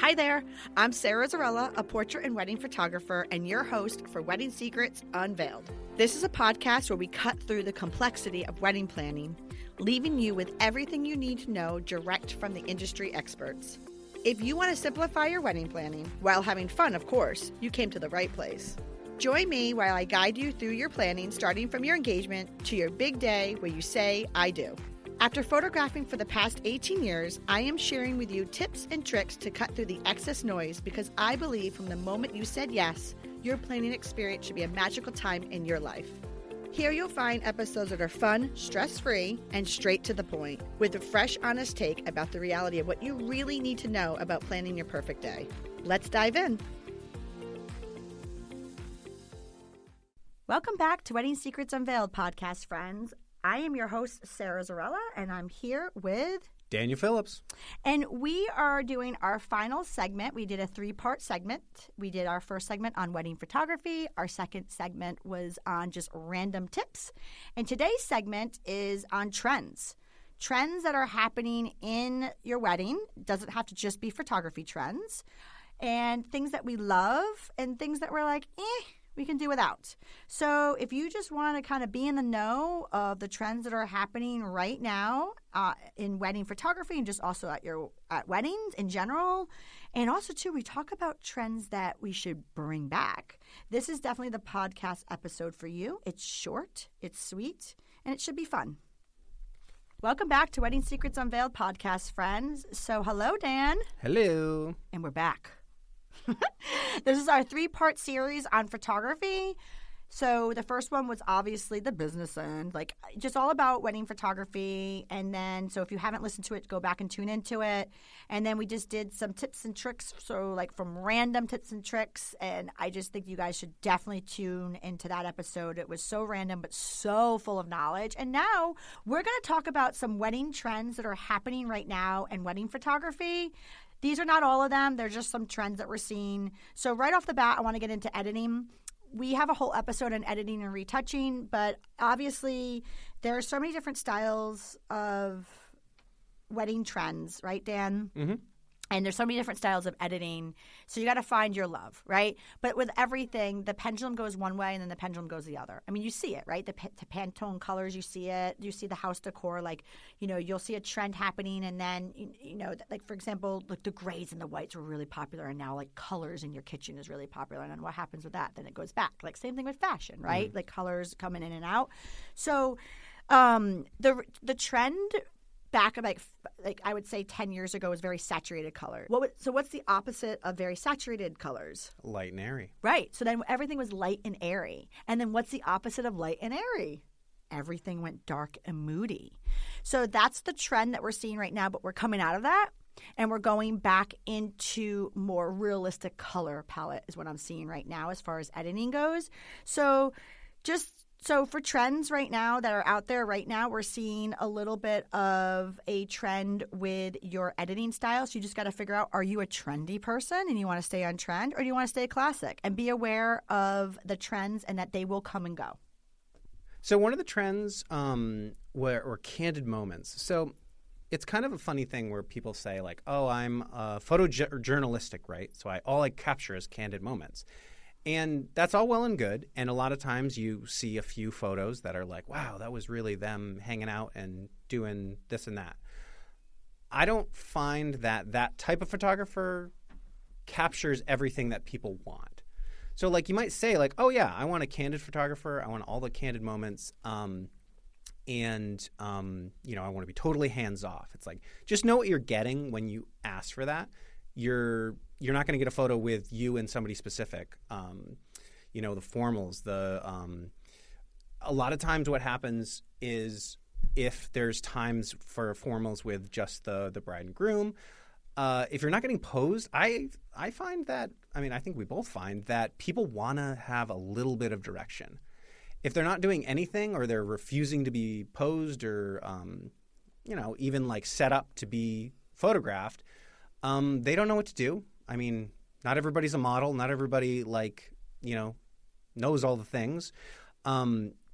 Hi there, I'm Sara Zarrella, a portrait and wedding photographer and your host for Wedding Secrets Unveiled. This is a podcast where we cut through the complexity of wedding planning, leaving you with everything you need to know direct from the industry experts. If you want to simplify your wedding planning, while having fun, of course, you came to the right place. Join me while I guide you through your planning, starting from your engagement to your big day where you say, I do. After photographing for the past 18 years, I am sharing with you tips and tricks to cut through the excess noise because I believe from the moment you said yes, your planning experience should be a magical time in your life. Here you'll find episodes that are fun, stress-free, and straight to the point, with a fresh, honest take about the reality of what you really need to know about planning your perfect day. Let's dive in. Welcome back to Wedding Secrets Unveiled podcast, friends. I am your host, Sara Zarrella, and I'm here with Daniel Phillips. And we are doing our final segment. We did a 3-part segment. We did our first segment on wedding photography. Our second segment was on just random tips. And today's segment is on trends. Trends that are happening in your wedding. Doesn't have to just be photography trends. And things that we love and things that we're like, we can do without. So if you just want to kind of be in the know of the trends that are happening right now in wedding photography and just also at weddings in general, and also too, we talk about trends that we should bring back. This is definitely the podcast episode for you. It's short, it's sweet, and it should be fun. Welcome back to Wedding Secrets Unveiled podcast, friends. So hello, Dan. Hello. And we're back. This is our 3-part series on photography. So the first one was obviously the business end, like just all about wedding photography. And then, so if you haven't listened to it, go back and tune into it. And then we just did some tips and tricks. So like from random tips and tricks. And I just think you guys should definitely tune into that episode. It was so random, but so full of knowledge. And now we're going to talk about some wedding trends that are happening right now in wedding photography. These are not all of them. They're just some trends that we're seeing. So right off the bat, I want to get into editing. We have a whole episode on editing and retouching, but obviously there are so many different styles of wedding trends, right, Dan? Mm-hmm. And there's so many different styles of editing. So you got to find your love, right? But with everything, the pendulum goes one way and then the pendulum goes the other. I mean, you see it, right? The Pantone colors, you see it. You see the house decor, like, you'll see a trend happening. And then, like, for example, like the grays and the whites were really popular. And now, like, colors in your kitchen is really popular. And then what happens with that? Then it goes back. Like, same thing with fashion, right? Mm-hmm. Like, colors coming in and out. So the trend back like I would say 10 years ago was very saturated color. So what's the opposite of very saturated colors? Light and airy. Right. So then everything was light and airy. And then what's the opposite of light and airy? Everything went dark and moody. So that's the trend that we're seeing right now, but we're coming out of that and we're going back into more realistic color palette is what I'm seeing right now as far as editing goes. So for trends right now that are out there right now, we're seeing a little bit of a trend with your editing style. So you just got to figure out, are you a trendy person and you want to stay on trend, or do you want to stay classic? And be aware of the trends and that they will come and go. So one of the trends were candid moments. So it's kind of a funny thing where people say like, oh, I'm photojournalistic, right? So all I capture is candid moments. And that's all well and good. And a lot of times you see a few photos that are like, wow, that was really them hanging out and doing this and that. I don't find that type of photographer captures everything that people want. So like you might say like, oh yeah, I want a candid photographer. I want all the candid moments. I want to be totally hands off. It's like, just know what you're getting when you ask for that. You're not going to get a photo with you and somebody specific. The formals, a lot of times what happens is if there's times for formals with just the bride and groom, if you're not getting posed, I find that, I think we both find that people want to have a little bit of direction. If they're not doing anything or they're refusing to be posed or, even like set up to be photographed, they don't know what to do. Not everybody's a model. Not everybody knows all the things.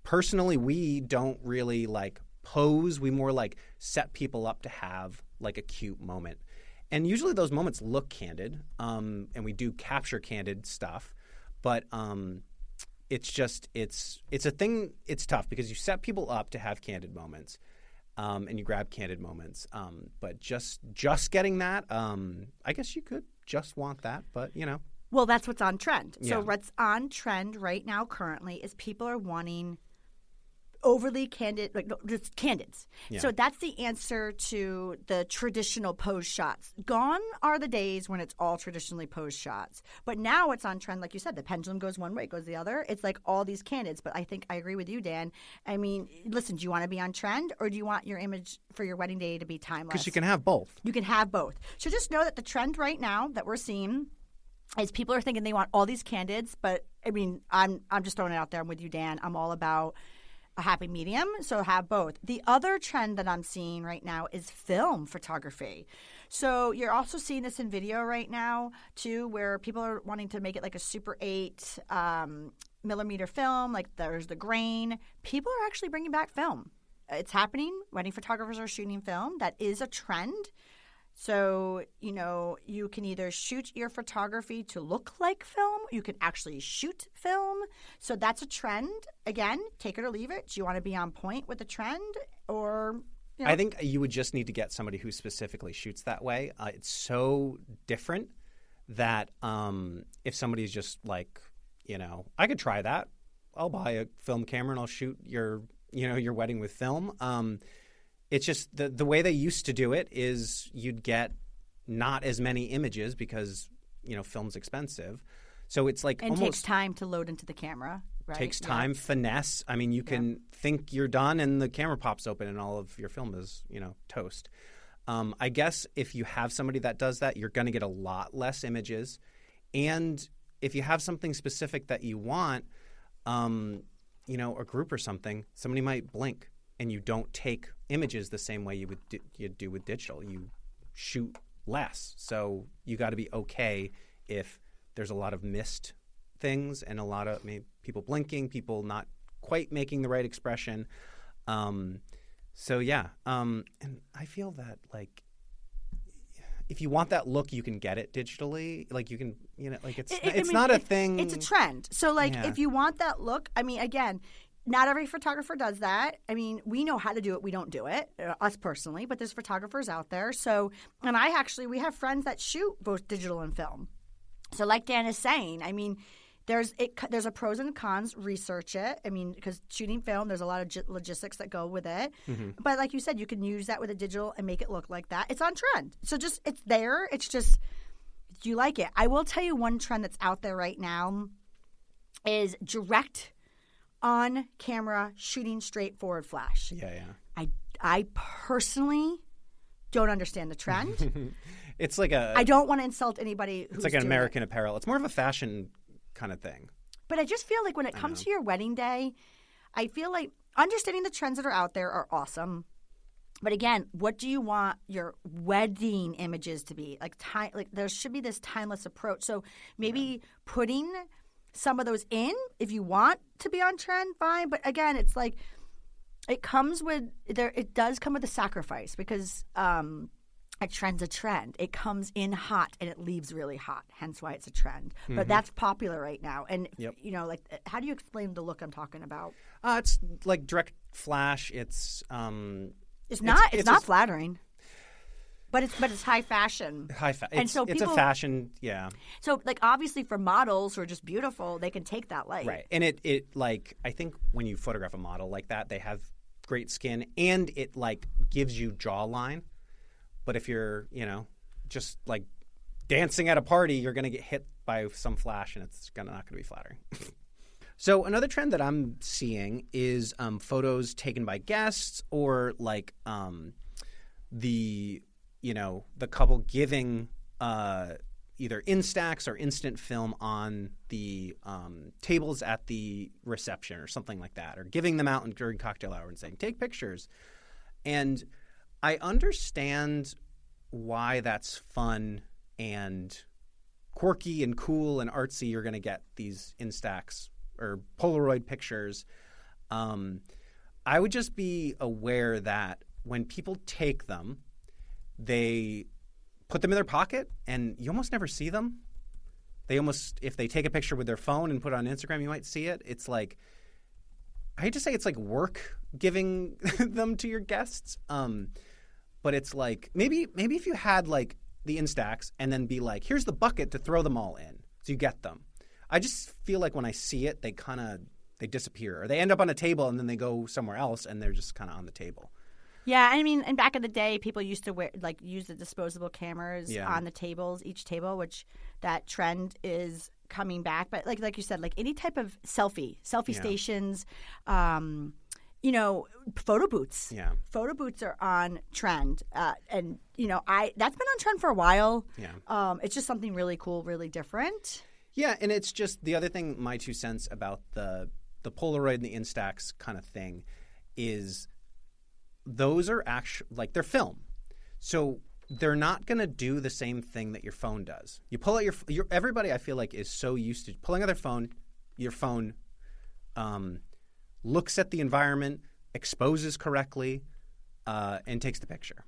Personally, we don't really pose. We more set people up to have a cute moment. And usually those moments look candid, and we do capture candid stuff, but it's a thing. It's tough because you set people up to have candid moments, and you grab candid moments. But just getting that, I guess you could just want that, but Well, that's what's on trend. So Yeah. what's on trend right now currently is people are wanting overly candid, like just candids. Yeah. So that's the answer to the traditional pose shots. Gone are the days when it's all traditionally posed shots. But now it's on trend, like you said, the pendulum goes one way, it goes the other. It's like all these candids. But I think I agree with you, Dan. I mean, listen, do you want to be on trend or do you want your image for your wedding day to be timeless? because you can have both. You can have both. So just know that the trend right now that we're seeing is people are thinking they want all these candids. But I mean, I'm just throwing it out there. I'm with you, Dan. I'm all about a happy medium, so have both. The other trend that I'm seeing right now is film photography. So you're also seeing this in video right now, too, where people are wanting to make it like a Super 8 millimeter film, like there's the grain. People are actually bringing back film. It's happening. Wedding photographers are shooting film. That is a trend. So, you can either shoot your photography to look like film. You can actually shoot film. So that's a trend. Again, take it or leave it. Do you want to be on point with the trend or I think you would just need to get somebody who specifically shoots that way. It's so different that if somebody's just like, I could try that. I'll buy a film camera and I'll shoot your wedding with film. It's just the way they used to do it is you'd get not as many images because, film's expensive. So it's like almost takes time to load into the camera, right? Takes time, finesse. I mean, you can think you're done and the camera pops open and all of your film is, toast. I guess if you have somebody that does that, you're going to get a lot less images. And if you have something specific that you want, a group or something, somebody might blink. And you don't take images the same way you'd do with digital. You shoot less. So you got to be okay if there's a lot of missed things and a lot of people blinking, people not quite making the right expression. And I feel that if you want that look, you can get it digitally. Like you can, it's not a thing. It's a trend. So if you want that look, again, not every photographer does that. We know how to do it. We don't do it, us personally, but there's photographers out there. So, and we have friends that shoot both digital and film. So like Dan is saying, there's a pros and cons. Research it. Because shooting film, there's a lot of logistics that go with it. Mm-hmm. But like you said, you can use that with a digital and make it look like that. It's on trend. So it's there. It's just, do you like it? I will tell you one trend that's out there right now is direct on camera shooting straightforward flash. Yeah. I personally don't understand the trend. It's like I don't want to insult anybody who's It's like an American Apparel. It's more of a fashion kind of thing. But I just feel like when it comes to your wedding day, I feel like understanding the trends that are out there are awesome. But again, what do you want your wedding images to be? Like there should be this timeless approach. So maybe putting some of those in, if you want to be on trend, fine. But again, it's like it does come with a sacrifice because a trend's a trend. It comes in hot and it leaves really hot. Hence why it's a trend. Mm-hmm. But that's popular right now. And how do you explain the look I'm talking about? It's like direct flash. It's not flattering. But it's high fashion. And so it's a fashion, yeah. So obviously for models who are just beautiful, they can take that light. Right. And it I think when you photograph a model like that, they have great skin and it gives you jawline. But if you're, just dancing at a party, you're going to get hit by some flash and it's not going to be flattering. So another trend that I'm seeing is photos taken by guests or the couple giving either Instax or instant film on the tables at the reception or something like that, or giving them out during cocktail hour and saying, take pictures. And I understand why that's fun and quirky and cool and artsy. You're going to get these Instax or Polaroid pictures. I would just be aware that when people take them, they put them in their pocket, and you almost never see them. If they take a picture with their phone and put it on Instagram, you might see it. It's like, I hate to say it's like work giving them to your guests. But it's like, maybe if you had like the Instax and then be like, here's the bucket to throw them all in. So you get them. I just feel like when I see it, they disappear, or they end up on a table and then they go somewhere else and they're just kind of on the table. Yeah, I mean, and back in the day, people used to use the disposable cameras Yeah. on the tables, each table, which that trend is coming back. But like you said, like any type of selfie Yeah. stations, photo booths. Yeah. Photo booths are on trend, and that's been on trend for a while. Yeah. It's just something really cool, really different. Yeah, and it's just the other thing, my 2 cents about the Polaroid and the Instax kind of thing is those are actually, like, they're film. So they're not going to do the same thing that your phone does. You pull out your everybody, I feel like, is so used to pulling out their phone. Your phone looks at the environment, exposes correctly, and takes the picture.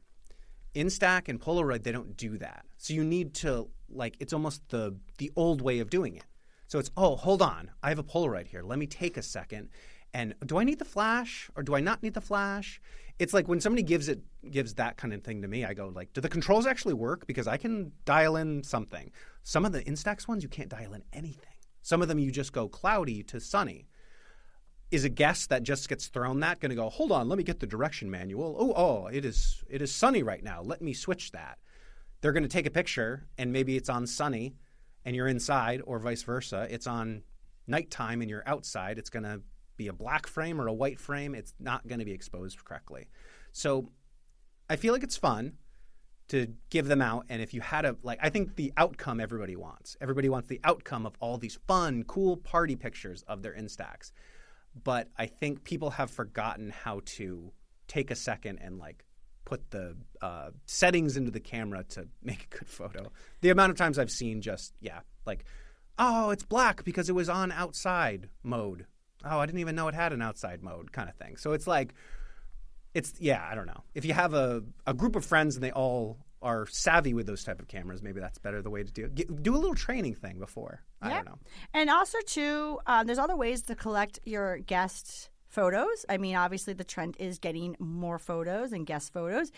Instax and Polaroid, they don't do that. So you need to, like, it's almost the old way of doing it. So it's, oh, hold on, I have a Polaroid here. Let me take a second. And do I need the flash or do I not need the flash? It's like when somebody gives that kind of thing to me, I go like, do the controls actually work? Because I can dial in something. Some of the Instax ones, you can't dial in anything. Some of them you just go cloudy to sunny. Is a guest that just gets thrown that going to go, hold on, let me get the direction manual. Oh, it is sunny right now. Let me switch that. They're going to take a picture and maybe it's on sunny and you're inside, or vice versa. It's on nighttime and you're outside. It's going to be a black frame or a white frame. It's not going to be exposed correctly. So I feel like it's fun to give them out. And if you had I think the outcome everybody wants. Everybody wants the outcome of all these fun, cool party pictures of their Instax. But I think people have forgotten how to take a second and put the settings into the camera to make a good photo. The amount of times I've seen oh, it's black because it was on outside mode. Oh, I didn't even know it had an outside mode kind of thing. So it's I don't know. If you have a group of friends and they all are savvy with those type of cameras, maybe that's better the way to do it. Do a little training thing before. I don't know. And also, too, there's other ways to collect your guest photos. I mean, obviously, the trend is getting more photos and guest photos.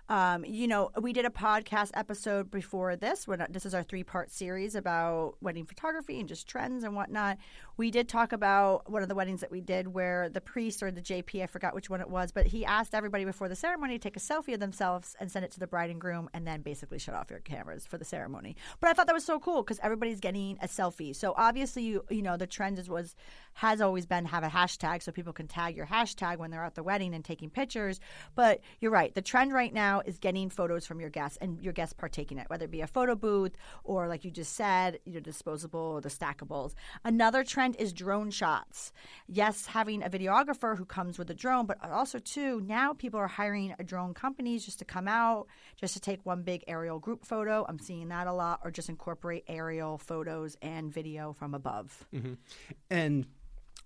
We did a podcast episode before this. This is our 3-part series about wedding photography and just trends and whatnot. We did talk about one of the weddings that we did where the priest or the JP, I forgot which one it was, but he asked everybody before the ceremony to take a selfie of themselves and send it to the bride and groom and then basically shut off your cameras for the ceremony. But I thought that was so cool because everybody's getting a selfie. So obviously, the trend has always been have a hashtag so people can tag your hashtag when they're at the wedding and taking pictures. But you're right. The trend right now is getting photos from your guests and your guests partaking in it, whether it be a photo booth or, like you just said, disposable or the stackables. Another trend is drone shots. Yes, having a videographer who comes with a drone, but also, too, now people are hiring drone companies just to come out, just to take one big aerial group photo. I'm seeing that a lot, or just incorporate aerial photos and video from above. Mm-hmm. And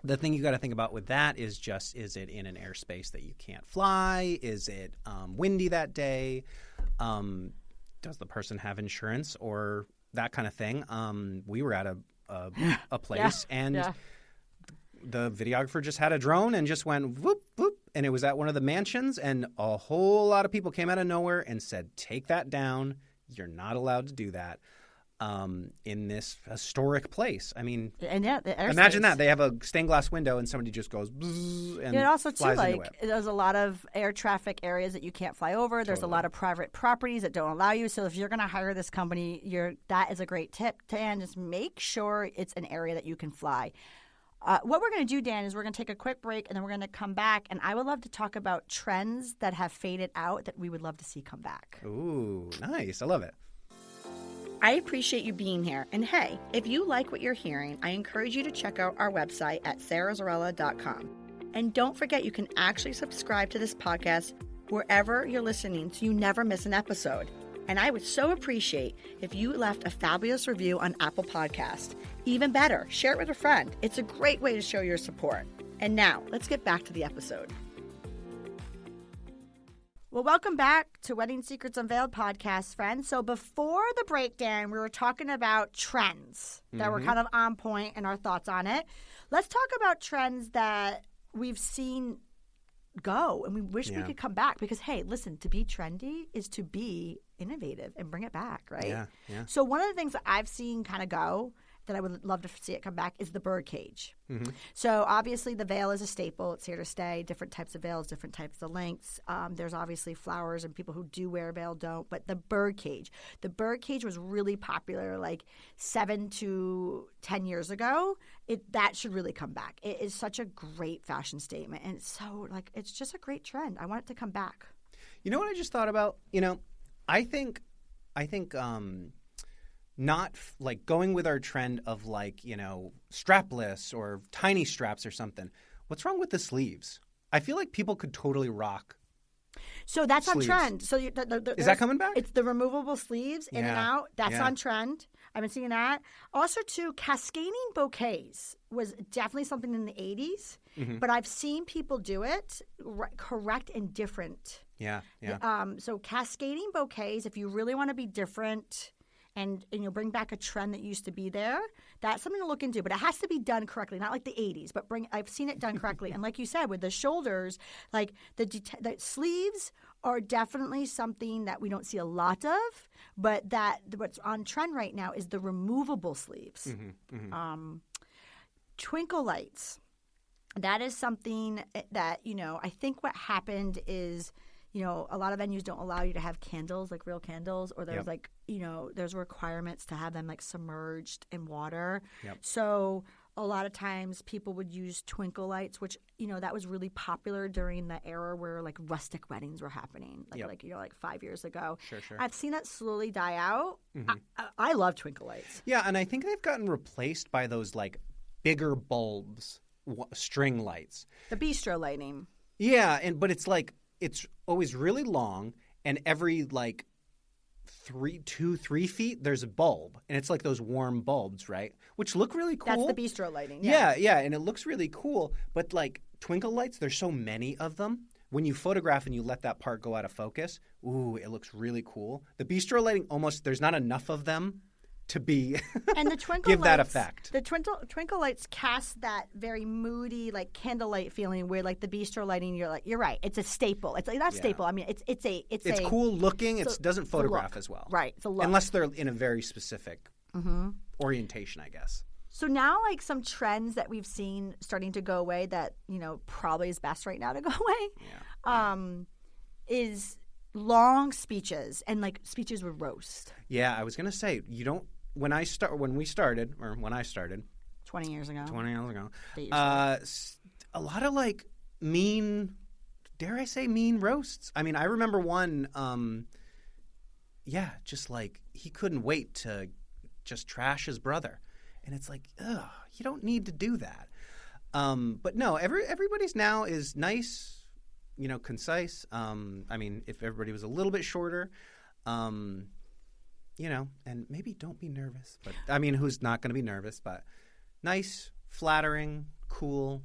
the thing you got to think about with that is it in an airspace that you can't fly? Is it windy that day? Does the person have insurance or that kind of thing? We were at a place and the videographer just had a drone and just went whoop, whoop. And it was at one of the mansions and a whole lot of people came out of nowhere and said, take that down. You're not allowed to do that. In this historic place. I mean, imagine that. They have a stained glass window and somebody just goes bzzz and also, flies into it. There's a lot of air traffic areas that you can't fly over. There's a lot of private properties that don't allow you. So if you're going to hire this company, that is a great tip, Dan. Just make sure it's an area that you can fly. What we're going to do, Dan, is we're going to take a quick break and then we're going to come back. And I would love to talk about trends that have faded out that we would love to see come back. Ooh, nice. I love it. I appreciate you being here. And hey, if you like what you're hearing, I encourage you to check out our website at sarazarrella.com. And don't forget, you can actually subscribe to this podcast wherever you're listening so you never miss an episode. And I would so appreciate if you left a fabulous review on Apple Podcast. Even better, share it with a friend. It's a great way to show your support. And now, let's get back to the episode. Well, welcome back to Wedding Secrets Unveiled podcast, friends. So before the breakdown, we were talking about trends that were kind of on point and our thoughts on it. Let's talk about trends that we've seen go and we wish we could come back because, hey, listen, to be trendy is to be innovative and bring it back, right? Yeah. So one of the things that I've seen kind of go that I would love to see it come back is the bird cage. So obviously the veil is a staple. It's here to stay. Different types of veils, different types of lengths. There's obviously flowers and people who do wear a veil don't. But the bird cage. The bird cage was really popular like 7 to 10 years ago. That should really come back. It is such a great fashion statement. And it's so like it's just a great trend. I want it to come back. You know what I just thought about? I think not like going with our trend of like, strapless or tiny straps or something. What's wrong with the sleeves? I feel like people could totally rock. So that's sleeves. on trend. So is that coming back? It's the removable sleeves in and out. That's on trend. I've been seeing that. Also, too, cascading bouquets was definitely something in the 80s. But I've seen people do it correct and different. Yeah. So cascading bouquets, if you really want to be different and bring back a trend that used to be there, that's something to look into. But it has to be done correctly, not like the 80s, but I've seen it done correctly. And like you said, with the shoulders, like the sleeves are definitely something that we don't see a lot of, but what's on trend right now is the removable sleeves. Twinkle lights. That is something that, I think what happened is – a lot of venues don't allow you to have candles, like real candles, or there's there's requirements to have them like submerged in water. So a lot of times people would use twinkle lights, which, that was really popular during the era where like rustic weddings were happening, like 5 years ago. Sure. I've seen that slowly die out. I love twinkle lights. Yeah, and I think they've gotten replaced by those like bigger bulbs, string lights. The bistro lighting. Yeah, but it's like it's always really long, and every like 3 feet there's a bulb, and it's like those warm bulbs, right? Which look really cool. That's the bistro lighting. Yeah, and it looks really cool. But like twinkle lights, there's so many of them. When you photograph and you let that part go out of focus, it looks really cool. The bistro lighting there's not enough of them to be and the twinkle give lights, that effect. The twinkle lights cast that very moody, like candlelight feeling. Where like the bistro lighting, you're right. It's a staple. It's like not staple. I mean, it's cool looking. It doesn't photograph as well, right? It's a look. Unless they're in a very specific orientation, I guess. So now, like some trends that we've seen starting to go away that probably is best right now to go away, is long speeches and like speeches with roast. Yeah, I was gonna say when I started 20 years ago, a lot of like mean, dare I say mean roasts. I mean, I remember one, just like he couldn't wait to just trash his brother. And it's like, ugh, you don't need to do that. But no, everybody's now is nice, concise. I mean, if everybody was a little bit shorter, and maybe don't be nervous. But I mean, who's not going to be nervous? But nice, flattering, cool.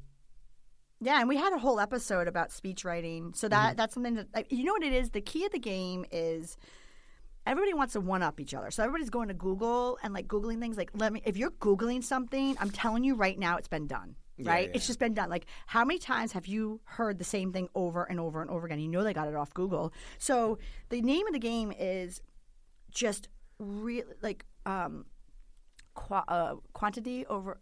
Yeah, and we had a whole episode about speech writing. So that's something that you know what it is. The key of the game is everybody wants to one up each other. So everybody's going to Google and like Googling things. Like, if you're Googling something, I'm telling you right now, it's been done. Right? Yeah. It's just been done. Like, how many times have you heard the same thing over and over and over again? They got it off Google. So the name of the game is just really like quality over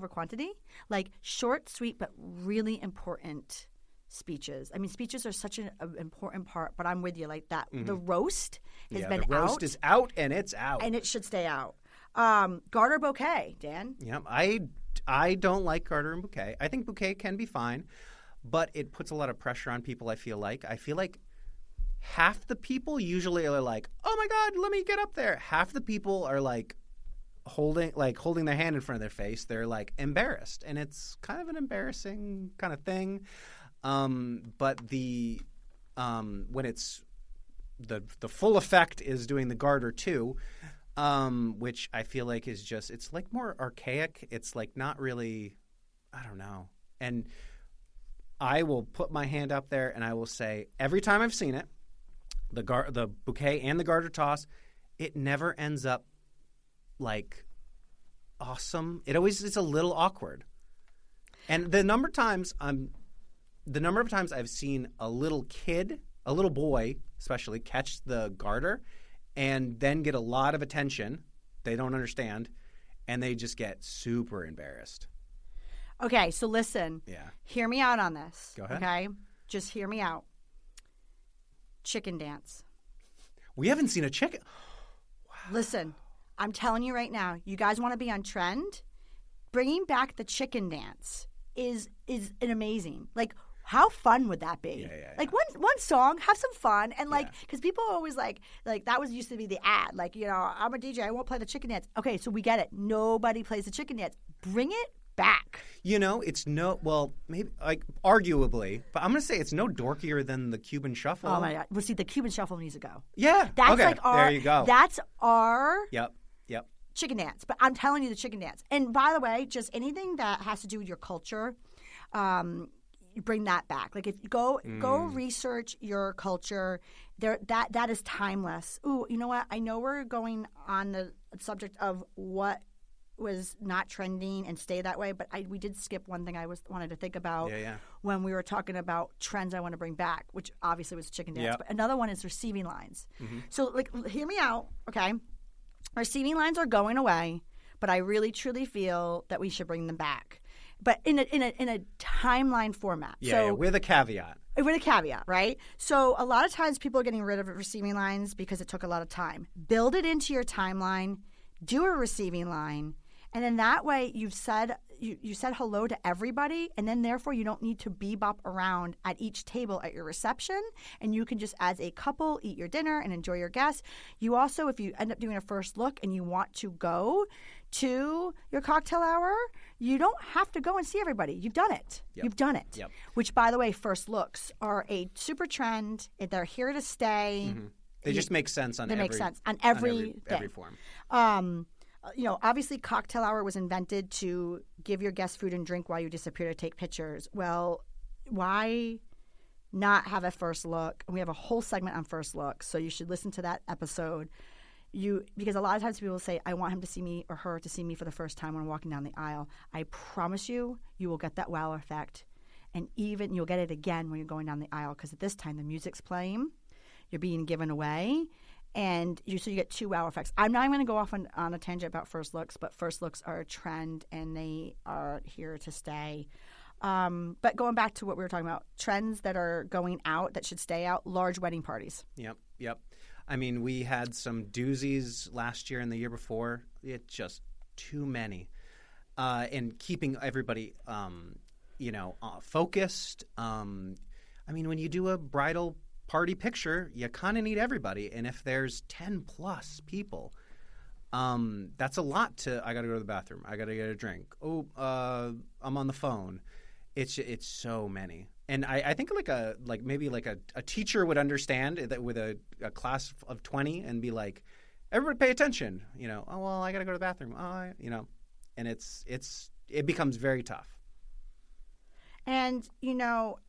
quantity. Like short, sweet, but really important speeches. I mean, speeches are such an important part, but I'm with you like that. The roast has been out. The roast is out, and it's out. And it should stay out. Garter bouquet, Dan. Yeah, I don't like garter and bouquet. I think bouquet can be fine, but it puts a lot of pressure on people, I feel like. Half the people usually are like, oh, my God, let me get up there. Half the people are like holding their hand in front of their face. They're like embarrassed, and it's kind of an embarrassing kind of thing. But when it's the full effect is doing the garter too, which I feel like is just it's like more archaic. It's like not really, I don't know. And I will put my hand up there and I will say every time I've seen it, the bouquet and the garter toss, it never ends up like awesome. It's a little awkward. And the number of times I've seen a little kid, a little boy especially, catch the garter and then get a lot of attention. They don't understand, and they just get super embarrassed. Okay, so listen. Yeah. Hear me out on this. Go ahead. Okay? Just hear me out. Chicken dance. We haven't seen a chicken. Wow. Listen, I'm telling you right now, you guys want to be on trend? Bringing back the chicken dance is an amazing. Like, how fun would that be? Yeah. Like one song, have some fun, and like, because people are always like that was used to be the ad. Like, I'm a DJ, I won't play the chicken dance. Okay, so we get it. Nobody plays the chicken dance. Bring it back. Maybe like arguably, but I'm gonna say it's no dorkier than the Cuban shuffle. Oh my God! Well, see, the Cuban shuffle needs to go. Yeah, that's okay. like our. There you go. That's our. Yep. Chicken dance, but I'm telling you, the chicken dance. And by the way, just anything that has to do with your culture, you bring that back. Like if you go research your culture, that is timeless. Ooh, you know what? I know we're going on the subject of what was not trending and stay that way, but we did skip one thing I wanted to think about when we were talking about trends I want to bring back, which obviously was chicken dance. Yep. But another one is receiving lines. Mm-hmm. So like, hear me out, okay? Receiving lines are going away, but I really truly feel that we should bring them back, but in a timeline format. Yeah, with a caveat. With a caveat, right? So a lot of times people are getting rid of receiving lines because it took a lot of time. Build it into your timeline, do a receiving line, and then that way you've said you said hello to everybody, and then therefore you don't need to bebop around at each table at your reception, and you can just, as a couple, eat your dinner and enjoy your guests. You also, if you end up doing a first look and you want to go to your cocktail hour, you don't have to go and see everybody. You've done it. Yep. You've done it. Yep. Which, by the way, first looks are a super trend. They're here to stay. Mm-hmm. They just make sense on make sense on every form. Obviously, cocktail hour was invented to give your guests food and drink while you disappear to take pictures. Well, why not have a first look? We have a whole segment on first looks, so you should listen to that episode. Because a lot of times people say, I want him to see me or her to see me for the first time when I'm walking down the aisle. I promise you will get that wow effect. And even you'll get it again when you're going down the aisle, because at this time the music's playing, you're being given away, and you get two wow effects. I'm not even going to go off on a tangent about first looks, but first looks are a trend and they are here to stay. But going back to what we were talking about, trends that are going out that should stay out, large wedding parties. Yep. I mean, we had some doozies last year and the year before. It's just too many. And keeping everybody, focused. I mean, when you do a bridal party picture, you kind of need everybody. And if there's 10 plus people, that's a lot to, I got to go to the bathroom. I got to get a drink. Oh, I'm on the phone. It's so many. And I think maybe a teacher would understand that with a class of 20 and be like, everybody pay attention. Oh, well, I got to go to the bathroom. And it becomes very tough. And,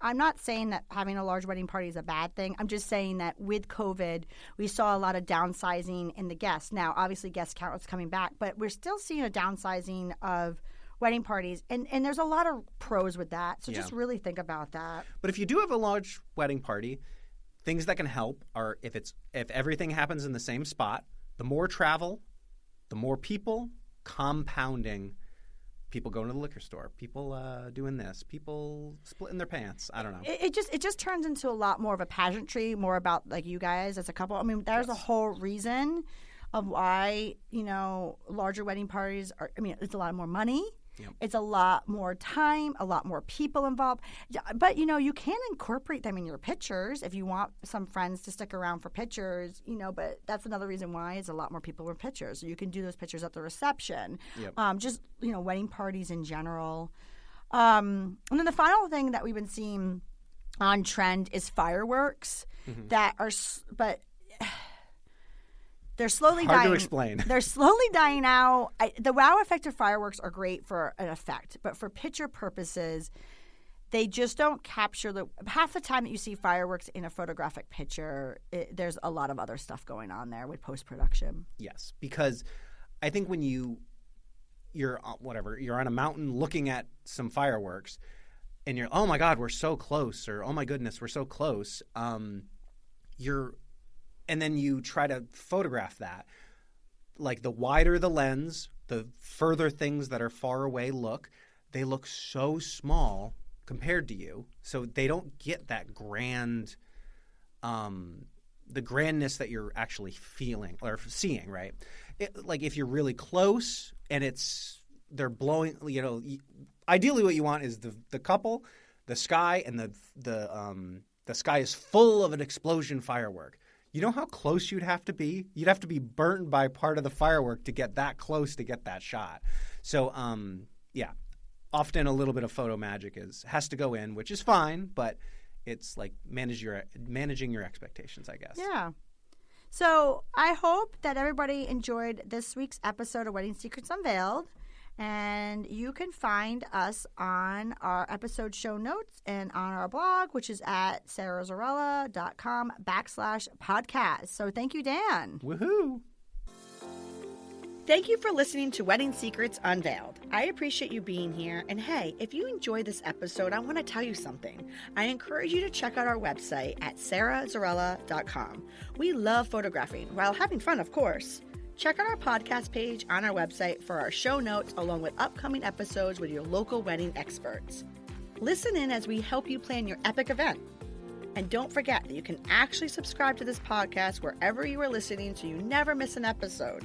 I'm not saying that having a large wedding party is a bad thing. I'm just saying that with COVID, we saw a lot of downsizing in the guests. Now, obviously, guest count is coming back, but we're still seeing a downsizing of wedding parties. And there's a lot of pros with that. So just really think about that. But if you do have a large wedding party, things that can help are if everything happens in the same spot, the more travel, the more people, compounding. People going to the liquor store, people doing this, people splitting their pants. I don't know. It just turns into a lot more of a pageantry, more about like you guys as a couple. I mean, there's a whole reason of why, larger wedding parties are, it's a lot more money. Yep. It's a lot more time, a lot more people involved. But, you can incorporate them in your pictures if you want some friends to stick around for pictures, but that's another reason why it's a lot more people with pictures. So you can do those pictures at the reception. Yep. Just, wedding parties in general. And then the final thing that we've been seeing on trend is fireworks that are – but – they're slowly dying. Hard to explain. They're slowly dying out. The wow effect of fireworks are great for an effect, but for picture purposes, they just don't capture half the time that you see fireworks in a photographic picture, there's a lot of other stuff going on there with post-production. Yes, because I think when you're on a mountain looking at some fireworks and you're, oh my God, we're so close, or oh my goodness, we're so close. And then you try to photograph that. Like the wider the lens, the further things that are far away they look so small compared to you, so they don't get that grand, the grandness that you're actually feeling or seeing, right? Like if you're really close and they're blowing, ideally what you want is the couple, the sky, and the sky is full of an explosion firework. You know how close you'd have to be? You'd have to be burnt by part of the firework to get that close to get that shot. So, yeah. Often a little bit of photo magic has to go in, which is fine, but it's like managing your expectations, I guess. Yeah. So I hope that everybody enjoyed this week's episode of Wedding Secrets Unveiled. And you can find us on our episode show notes and on our blog, which is at sarazarrella.com/podcast. So thank you, Dan. Woohoo! Thank you for listening to Wedding Secrets Unveiled. I appreciate you being here. And hey, if you enjoyed this episode, I want to tell you something. I encourage you to check out our website at sarazarrella.com. We love photographing while having fun, of course. Check out our podcast page on our website for our show notes along with upcoming episodes with your local wedding experts. Listen in as we help you plan your epic event. And don't forget that you can actually subscribe to this podcast wherever you are listening so you never miss an episode.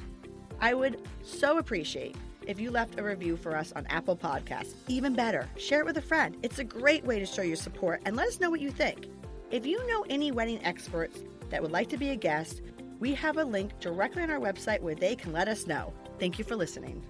I would so appreciate if you left a review for us on Apple Podcasts. Even better, share it with a friend. It's a great way to show your support and let us know what you think. If you know any wedding experts that would like to be a guest, we have a link directly on our website where they can let us know. Thank you for listening.